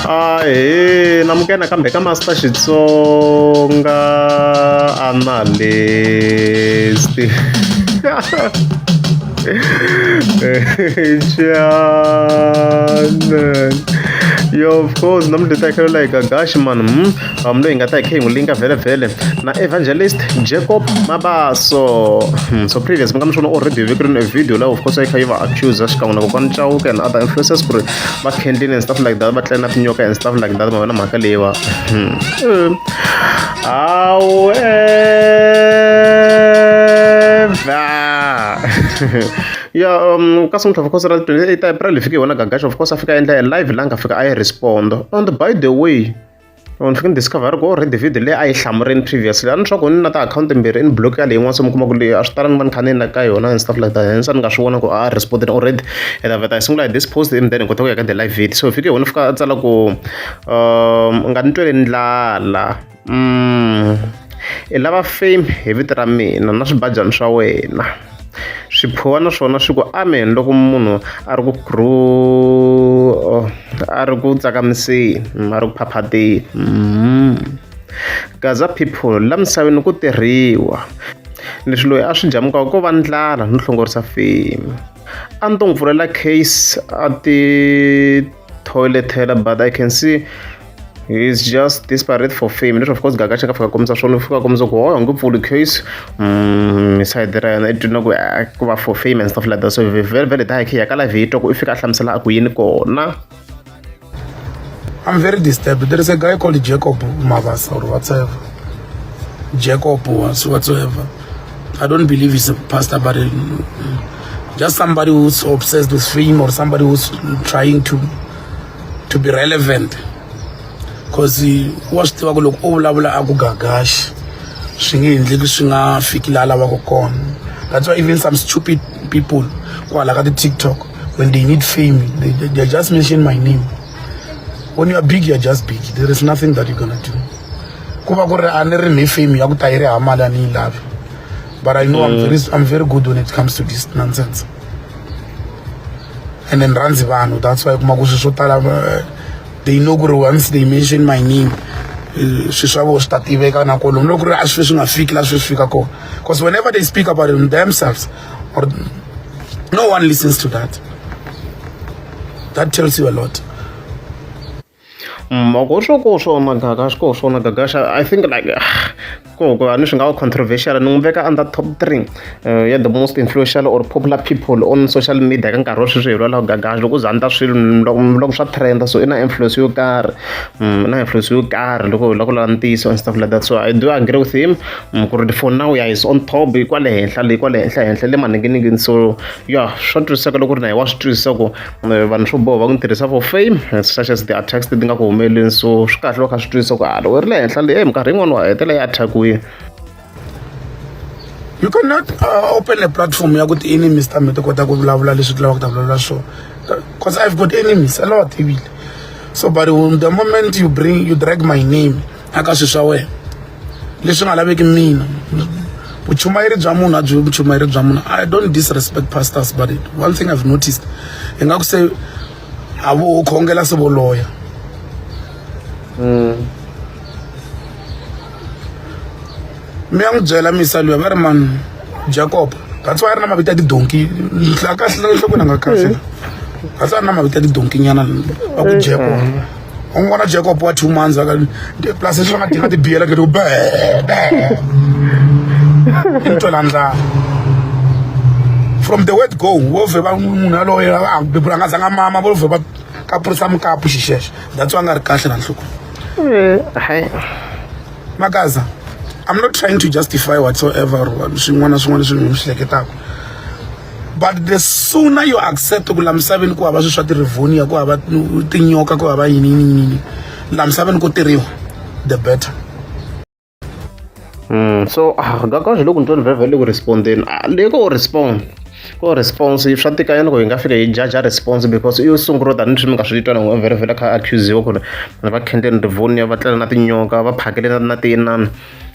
namukena kambe ka Master Xitsonga analyst. Yo, of course, namle takhelo like Gagash man. Lo ingata ikhe ngulinka vele na evangelist Jacob Mabaso. So previous ngamshono already викрин a video la of course I kha accuse shikangona ko kanchauke and other influencers for ba candling and stuff like that, but line up nyoka and stuff like that mabana makalewa. Yeah, kasum of course 28 April ifike wona Gagash of course afika endla live langa afika I respond. And by the way, on fikin discover go already video le I hlamrin previously an swa ko nna ta account mbere in block ya le yin'wana se mukuma ku le a swi talangi man khanena ka yona and stuff like that, and san nga swi vona ku I responded already and advertising like this post and then go to ka the live video. So ifike wona fika tsala ku nga ntwele ndlala lava fame hi vito ra mina na swibajani swa wena swiphuwa na swona swi ku amen loko munhu a ri ku tsakamiseni a ri ku phaphateni. Gaza people la misaveni ku tirhiwa leswi loyi a swi jamuka ko va ndlala no hlongorisa fame. A ni to n'wi pfulela case a ti toiletela, but I can see he's just desperate for fame. Of course Gagash ka fika komisa swona fika komisa ku hoyo ngopfuli case side ra yena it no ku va for fame and stuff like that. So very ta ikhe ya kala vito ku ifika hlamusela aku yini kona. I'm very disturbed. There is a guy called Jacob Mabasa or whatever. Jacob was whatsoever. I don't believe he's a pastor, but just somebody who's obsessed with fame or somebody who's trying to be relevant. Because wa swi tiva ku loko u vulavula a ku Gagash swi nge endleki swi nga fiki la lavaka kona. That's why even some stupid people kwala ka TikTok, when they need fame they just mention my name. When you are big, you are just big. There is nothing that you're gonna do. Kuba kore anere ne fame ya ku tayire amala ni love. But I know I'm very good when it comes to this nonsense. And then ranzi vanhu, that's why kuma ku swo tala they know once they mention my name swiswa stativeka na kolo no ku ri a swi swi nga fiki la swi fika ko, because whenever they speak about it themselves or no one listens to that. That tells you a lot. Gagash, I think like controversial and under top 3 the most influential or popular people on social media kan karho swi like Gagash loko zanda swilo loko swa trend, so ina influence yo karhi loko lantiso and stuff like that. So I do agree with him for now is on top kwale henhla le maningini. So yeah, swa twisaka loko ri na wa swi twisisa ku vanhu swo boha va ku tirhisa for fame such as the attacks ti nga ku humeleli. So swi kahle loko a swi twisisa ku lo ri le henhla le minkarhi yin'wana wa hetela ya attack. You cannot open a platform ya kuti enemies ta me to kota ku vulavula leswi tlava ku ta vulavula swo, because I've got enemies a lot evil. So but the moment you drag my name aka swi swa wena leswi nga laveki mina, vuchumayeri bya munhu a byi vuchumayeri bya munhu. I don't disrespect pastors, but one thing I've noticed i nga ku se a vo khongela se voloya mi yang byela misalo va ri man Jacob, that's why na mavita ti donkey la ka hlalo loko na nga kahle. That's why na mavita ti donkey nyana va ku Jacob. Ongwana Jacob wa 2 months aka plus swi nga dinga ti biela ke to ba into landla from the word go wo ve ba munhu aloya a bibula nga zanga mama vo ve ba ka purisa mukapu xixexe. That's why nga ri kahle na nhloko. Magaza, I'm not trying to justify whatsoever swin'wana leswi mi swi hleketaka, but the sooner you accept ku la misaveni ku hava swi swa tirivoni ku hava tinyoka ku hava yini la misaveni ku tirhiwa, the better. So Gagash loko ntweni vhele ku respondeni leko response swa tika yena ku hi nga fika hi judge response, because i sunguro tani swi mi nga swi twa na vhele kha accuse ku ri va khendeni rivoni va tlela na tinyoka va phakele na tinani.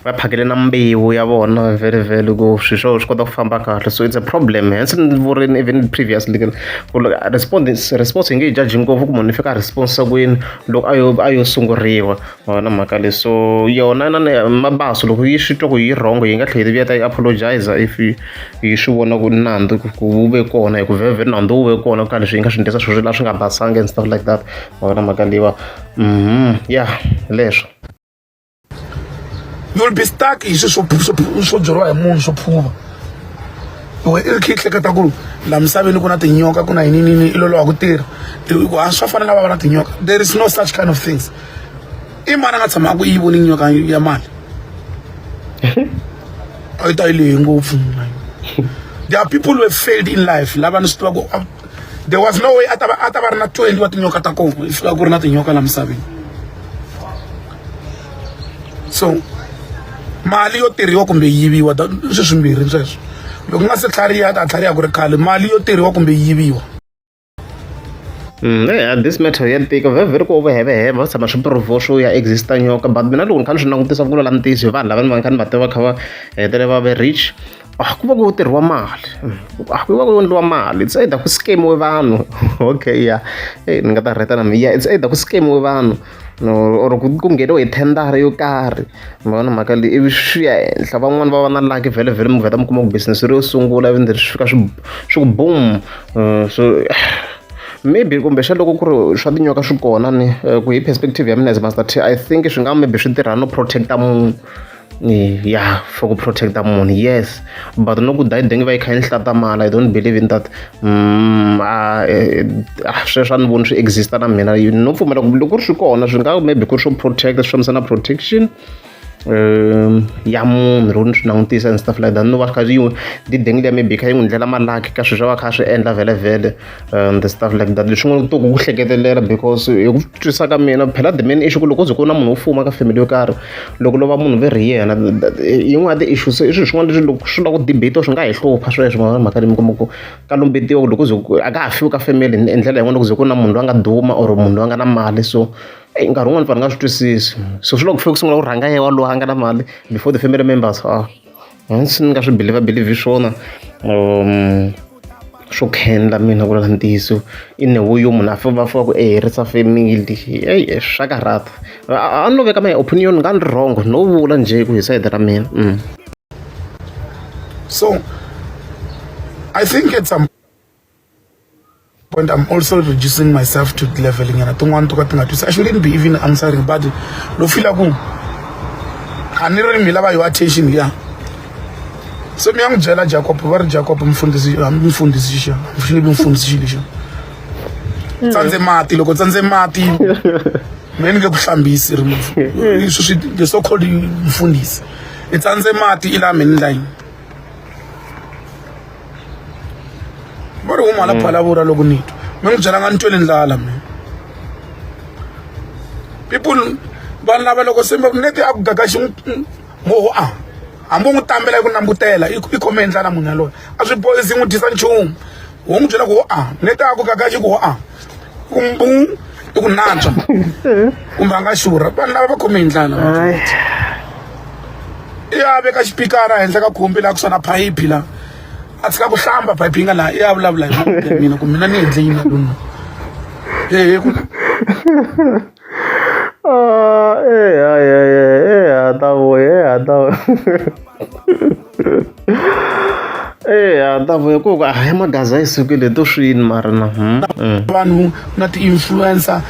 va phakele na mbewu ya vona vhele ku swilo swo swi kota ku famba kahle, so it's a problem. Hence ni vurini even previously ku response hi nge yi judge ngopfu ku munhu i fika response kwini loko a yo sunguriwa na mhaka leyi. So yona mabaso loko yi swi twa ku yi wrong yi nga tlhela yi vuya ta yi apologize if yi swi vona ku nandzu ku wu ve kona, hi ku vhele nandzu wu ve kona ka leswi yi nga swi endlisa swilo leswi nga basanga and stuff like that na mhaka leyiwa. Yeah, leswo. You'll be stuck hi swilo swo byeriwa hi munhu swo phuva. I ri khe i hleketa ku laha misaveni ku na tinyoka ku na yinini i loloha ku tirha swa fanele va va na tinyoka. There is no such kind of things. I mani a nga tshama ku yi voni nyoka ya mali a yi ta yi lehe ngopfu. There are people who have failed in life lava ni swi tiva ku there was no way a ta va ri na 20 wa tinyoka ta kona i fika ku ri na tinyoka laha misaveni. So mali yo tirhiwa kumbe yiviwa swi swimbirhi sweswo. Loko nga se tlhariha ta tlhariha ku ri khale mali yo tirhiwa kumbe yiviwa. Yeah, this matter ya tika vhele ku overheve va tshama swiprovo swo ya exista nyoka, but mina loko ni kha ni swi langutisa ku lula ntiyiso hi vanhu lava ni va ni kha ni va tiva kha va hetele va ve rich, ku va ku tirhiwa mali, ku va ku endliwa mali. It's either ku scamiwe vanhu okay ya ni nga ta rheta na mina, it's either ku scamiwe vanhu or ku ngheniwe hi thendara yo karhi ma vona mhaka leyi ivi swi ya henhla. Van'wani va va na laki vhele mi vheta mi kuma ku business ri yo sungula ivi swi fika swi ku boom. So maybe kumbexana loko ku ri swa tinyoka swi kona ni ku hi perspective ya mina as Master T, I think swi nga maybe swi tirha no protect-a munhu. Yeah, for ku protect munhu, yes, but no ku dayidenge va yi kha yi hlata mali. I don't believe in that. Sweswo a ni voni swi exista na mina, no pfumela ku loko ku ri swi kona swi nga maybe ku ri swo protect, swi fambisana protection ya munhu loko ni swi langutisa and stuff like that. No va kha didenge leya maybe kha yi n'wi ndlela malaki ka swilo swa va kha swi endla vhele the stuff like that. Leswi n'wi to ku hleketelela because hi ku twisisa ka mina phela the main issue ku loko ku na munhu wo fuma ka family yo karhi loko lova munhu ve ri yena yin'wana ya ti-issues i swilo swin'wana leswi loko swi lava ku debate swi nga hi hlupha sweswo mhaka leyi mi kuma ku ka lombetiwa loko a nga ha fiwi ka family hi ndlela yin'wana loko ku na munhu loyi a nga duma or munhu loyi a nga na mali. So nkarhi wun'wani vanhu nga swi twisisi, so swi loko ku fika ku sungula ku rhanga yewa loyi a nga na mali before the family members. Hansi ni nga swi believe swona swo khendla mina ku lala ntiyiso i newo yo munhu a va fika ku herisa family. Swa karhata a ni lo veka my opinion nga ni wrong no vula njhe ku hi side ra mina. So I think at some point I'm also reducing myself to leveling, and I don't want to get I shouldn't be even answering, but no feel like I never me love your attention here. So me am jela Jacob, var Jacob mfundisi tsanze mati loko tsanze mati meni ke kuhlambisi the so called mfundisi itsanze mati ila meni line bari uma la phalavura loko nito mina byela nga ntwele ndlala mina people vanhu lava loko sembe neti a ku gagaxi ngo hambo n'wi tambela ku nambutela i khome ndlala munhu yaloye a swi bohisi n'wi dyisa nchumu wo n'wi byela ku neti a ku gagaxi ku kumbu i ku nantswa kumbe a nga xurha vanhu lava va khome ndlala i ya veka xipikara henhla ka khumbi laha kusana phayiphi laha a tshika ku hlamba phayiphi yi nga laha i ya vulavula hi mina ku mina ni endle yini lunu Tavo ku ya magaza yi sukile to swini mara na vanhu na ti-influencer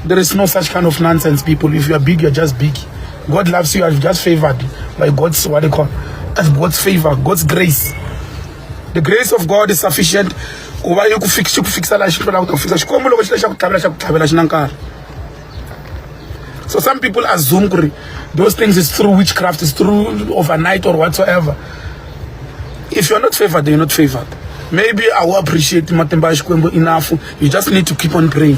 there is no such kind of nonsense people. If you are big, you're just big. God loves you, you are just favored by God's what they call as God's favor, God's grace. The grace of God is sufficient ku va yi ku fixa la xi lava ku fixa xikwembu loko xi xa ku tlhavela xi na nkarhi. So some people assume those things is through witchcraft, is through overnight or whatsoever. If you're not favored, then you're not favored. Maybe I will appreciate matemba ya xikwembu enough. You just need to keep on praying.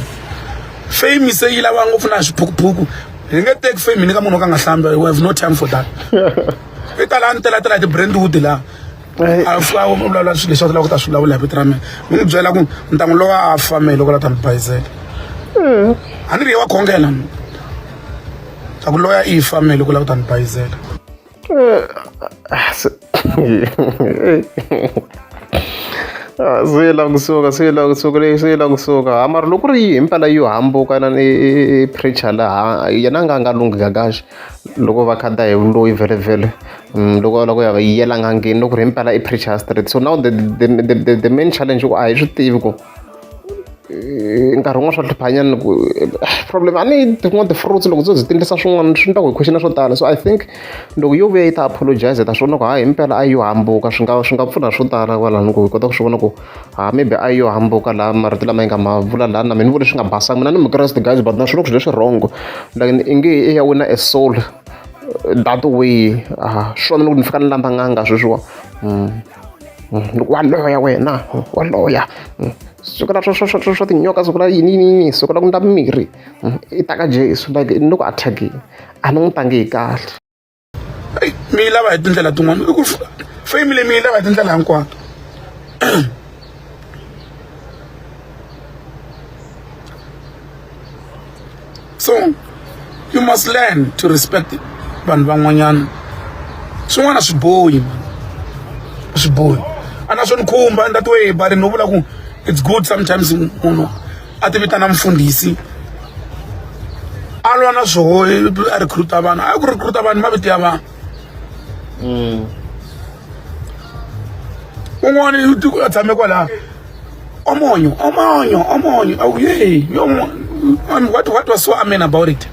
Fame is saying lava ngopfu na xiphukupuku. Hi nge take fame ni ka munhu ka nga hlamba. We have no time for that. I talanta the Brentwood la. A fika u vulavula swilo leswi a lava ku ta swi vulavula hi vito ra mina. Mi ni byela ku ni ta n'wi lova a famele loko la ta ni bayizela. A ni ri wa khongela. Ta ku loya i famele loko la ku ta ni bayizela. siyela kusuka amara loko ri yi impela yo hambuka na preacher laha yena nga lunghika kahle loko va khada hi loyi vhele loko loko ya yela ngangeni loko ri impela i preacher street. So now the main challenge ku a hi swi tivi ku nkarhi wun'wana swa hluphanyana ku problem a ni tin'wana ti-fruits loko dzo zi ti endlisa swin'wana swi ni ta ku hi question swo tala. So I think loko yo vuya yi ta apologize ta swona ku hayi impela a yo hambuka swi nga pfuna swo tala kwalano ku hi kota ku swi vona ku maybe a yo hambuka laha marito lama yi nga ma vula laha na mina ni vule swi nga basanga mina ni mukreste guys but na swilo ku swilo leswi wrong like i nge i ya wina a soul that way swona loko ni fika ni lamba nganga sweswiwa wa loya wena wa loya sukela swa tinyoka sukela yini sukela ku ndla mirhi i ta ka Jesu like ni loko attack a ni n'wi tangi hi kahle. Mi yi lava hi tindlela tin'wana i ku family mi yi lava hi tindlela hinkwato so you must learn to respect vanhu van'wanyana swin'wana swi bohi swi bohi a na swo ni khumba that way but no vula ku it's good sometimes munhu a ti vitana mfundhisi a lwa na swoho a recruita vanhu a ku recruita vanhu mavito ya vanhu un'wana a tshame kwalaha omonyo what was so amen about it.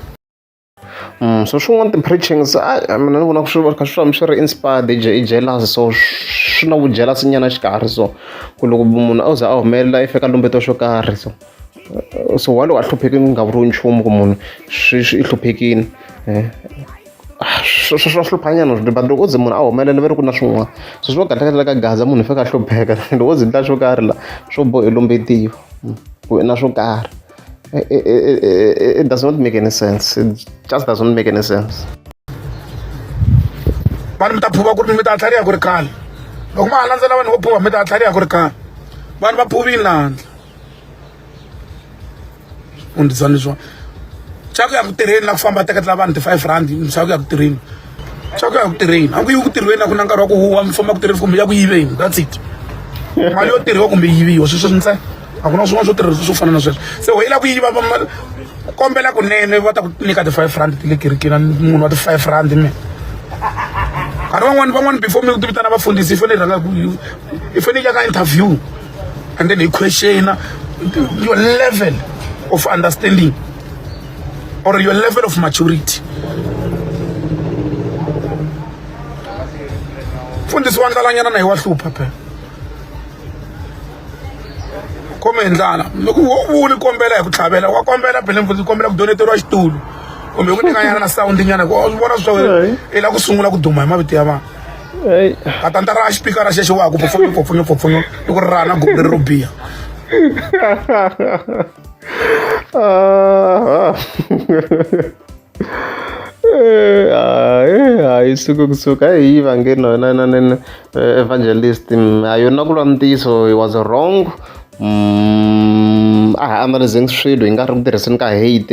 So swin'wana ti-preachings mina ni vona ku swi kha swi swi ri inspired i jealous so swi na vujealous nyana xikarhi so ku loko munhu a za a humelela i fika lumbeto xo karhi so walowo a hlupheki nga vuriwi nchumu ku munhu i hluphekile swa hluphanyana but loko u ze munhu a humelela ve ri ku na swin'wana so swi va kahlekahle ka gaza munhu i fika a hlupheka loko u ze ndla swo karhi la swo bohe lumbetiwa ku na swo karhi. It does not make any sense. It just doesn't make any sense. Vanhu mi ta phuva ku ri mi ta tlhariha ku ri khale loko ma ha landzela vanhu vo phuva mi ta tlhariha ku ri khale vanhu va phuvile landla undisani leswiwa xa ku ya ku tirheni la ku famba teketela vanhu ti-5 rand xa ku ya ku tirheni xa ku ya ku tirheni a ku yi ku tirhweni a ku na nkarhi wa ku huwa mi famba ku tirheni kumbe ya ku yiveni that's it mali yo tirhiwa kumbe yiviwa sweswo swi ntsena a ku na swin'wana swo tirhisa swo fana na sweswo se u hela ku yiva kombela kunene va ta ku nyika ti-5 rand ti le kerekeni munhu wa ti-5 rand me nkarhi van'wana before mi ti vitana vafundhisi i fanele ya ka interview and then hi question your level of understanding or your level of maturity. Mfundhisi wa ndlalanyana na hi wa hlupha phela khome hi ndlala loko u ni kombela hi ku tlhavela wa kombela phela mfundhisi kombela ku doneteriwa xitulu kumbe ku nyanganyana na sound nyana ku vona swa wena i la ku sungula ku duma hi mavito ya vanhu a tanta ra xipikara xexo wa ku pfupfunyo i ku ri rana gubu ro biha hayi kusuka hi vangeli na evangelist yona ku lwa ntiyiso it was wrong a hi analyzing swilo hi nga ri ku tirhiseni ka hate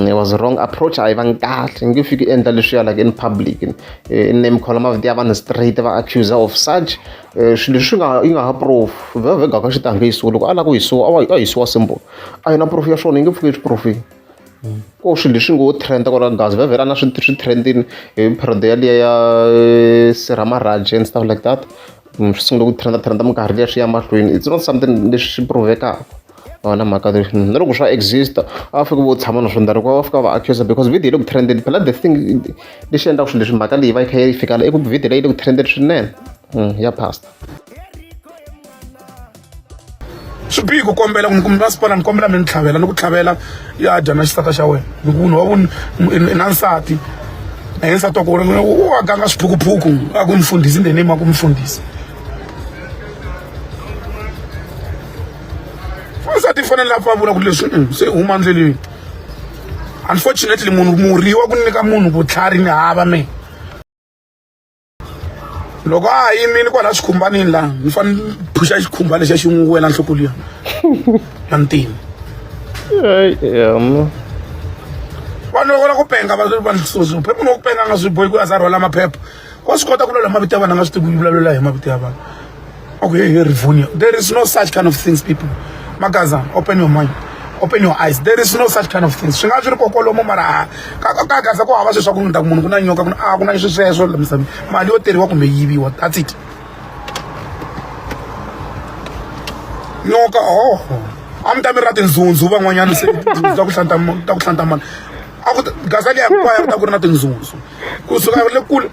it was wrong approach a yi vangi kahle hi nge fiki endla leswiya like in public name call mavito ya vanhu straight va accuser of such swilo leswi yi nga ha proof vhega ka xitange yisiwa loko a lava ku yisiwa a yisiwa simple a yi na proof ya swona yi nge pfuki swi profile ko swilo leswi ngo trend kwala gazi vhevhela na swi trendini hi period yaliya ya Siramaraj and stuff like that swi sungule ku trenda minkarhi liya swi ya mahlweni it's not something leswi provekaka na mhaka na loko swa exist a fika vo tshama na swona loko va fika va accuse because video yi le ku trended phela the thing lexi endlaka swilo leswi mhaka leyi va yi kha yi fika i ku video leyi le ku trended swinene ya pastor swi bihi ku kombela ku masipala ni kombela mi ni tlhavela ni ku tlhavela ya dya na xisata xa wena ni ku munhu wa na nsati na nsati wa ku ri wa ganga swiphukuphuku a ku mfundhisi the name a ku mfundhisi nsati fanele lapha vula ku leswi se huma ndleleni unfortunately murhi wa ku nyika munhu vutlhari ni hava me loko a yimini kwala xikhumbanini laha ni fanele phusha xikhumba lexa xi n'wi wela nhloko liya ya ntima vanhu vanhu loko la ku penga vanhu phepha no ku penga nga swi bohi ku a za rhwala maphepha wa swi kota ku lwela mavito ya vanhu a nga swi tivi ku vulavula hi mavito ya vanhu okay here Rivonia there is no such kind of things people Magaza open your mind open your eyes there is no such kind of things swi nga swi ri kokolomo mara ka Gaza ku hava sweswa ku ni ta ku munhu ku na nyoka ku na swilo sweswo la misaveni mali yo teriwa kumbe yiviwa that's it nyoka a mi ta mi ra tindzundzu van'wanyana se ta ku hlanta mali a ku Gaza liya hinkwayo ku ta ku ri na tindzundzu kusuka le kule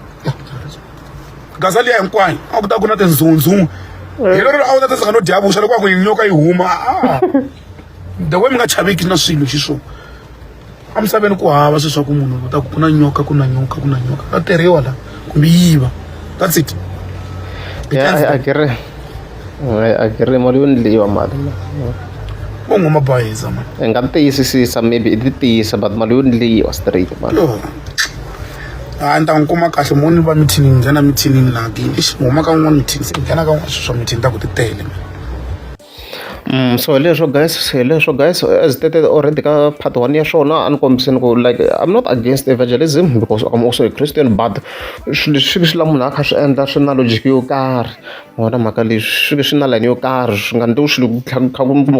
Gaza liya hinkwayo a ku ta ku na tindzundzu hi lero a wu ta tsaka no dyavuxa loko a ku nyoka yi huma the way mi nga chaveki na swilo xiswo a misaveni ku hava sweswa ku munhu ta ku na nyoka ta teriwa la kumbe yiva that's it I get mali yo ndliwa mali van'wamabayiza man I nga tiyisisisa maybe I ti tiyisa but mali yo ndliwa straight mali ni ta n'wi kuma kahle mo ni va mithinini nghena mithinini laha ni huma ka n'wana mithini se nghena ka n'wana swa mithini ta ku ti tele so leswo guys as stated already ka part 1 ya swona a ni kombiseni ku like I'm not against evangelism because I'm also a Christian but swi la munhu a kha swi endla swi na logic yo karhi wona mhaka leswi swi na line yo karhi swi nga ndliwi swilo kha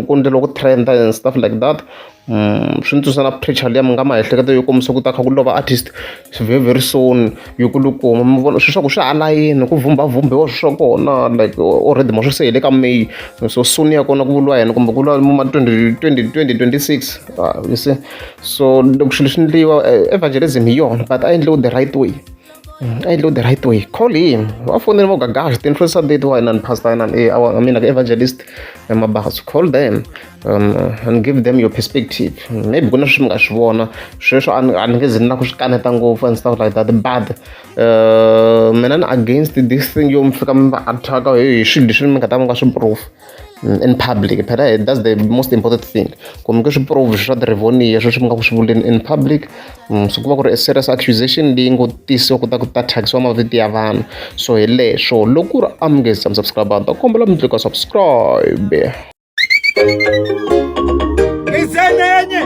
ku endlela ku trenda and stuff like that swi ni na preacher liya mi nga maehleketo yo kombisa ku ta kha ku lova artist very soon yo kulukuma mi vona swi swa ku swi halayini ku vumbavumbiwa swi swa kona like already mo swi se hele ka May so soon ya kona ku vuriwa yena kumbe ku vuriwa mu 2026 you see so loko swilo swi endliwa evangelism hi yona but a endliwe the right way the right way call him wa fonela mo gagashi the influencer date wa and pastor and I mean like evangelist Mabaso call them and give them your perspective maybe kuna swi nga swi vona sweswo a ni nge zi na ku swi kaneta ngopfu and stuff like that but mina ni against this thing yo mi fika mi va attack hi swilo leswi mi nga ta mi nga swi proof in public phela that's the most important thing ku mi nge swi prove swa the Rivonia sweswi mi nga ku swi vuleni in public so ku va ku ri a serious accusation leyi ngo tisiwa ku ta ku ta thyakisiwa mavito ya vanhu so hi leswo loko ku ri a mi nge zi subscribe ta kombela mi tlika subscribe ngizenenye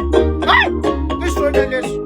hayi ngisho leswi